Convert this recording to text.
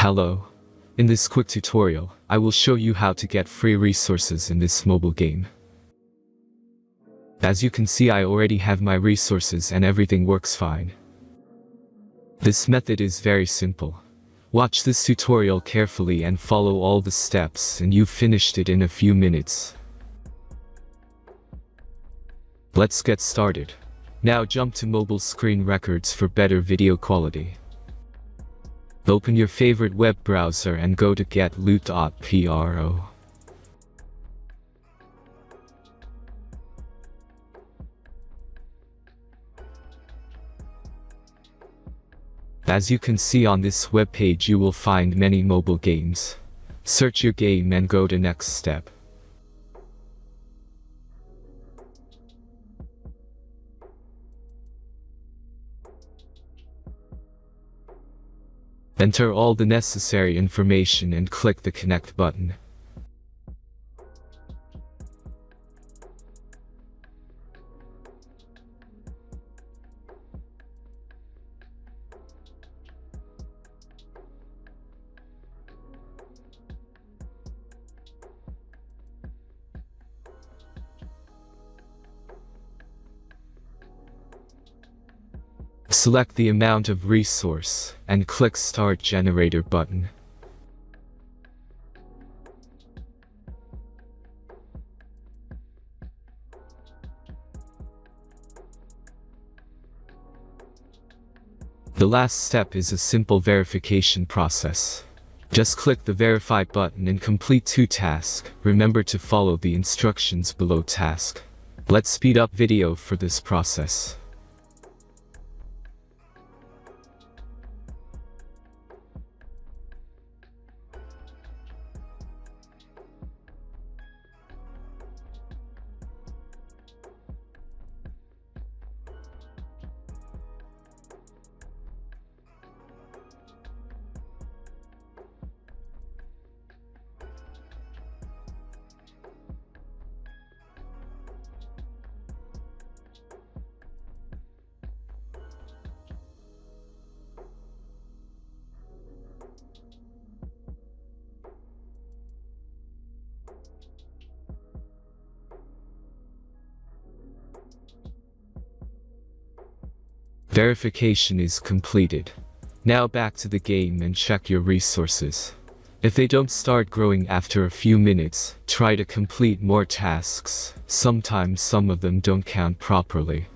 Hello. In this quick tutorial, I will show you how to get free resources in this mobile game. As you can see, I already have my resources and everything works fine. This method is very simple. Watch this tutorial carefully and follow all the steps and you've finished it in a few minutes. Let's get started. Now jump to mobile screen records for better video quality. Open your favorite web browser and go to getloot.pro. As you can see on this web page, you will find many mobile games. Search your game and go to next step. Enter all the necessary information and click the connect button. Select the amount of resource and click Start Generator button. The last step is a simple verification process. Just click the Verify button and complete 2 tasks. Remember to follow the instructions below task. Let's speed up video for this process. Verification is completed. Now back to the game and check your resources. If they don't start growing after a few minutes, try to complete more tasks. Sometimes some of them don't count properly.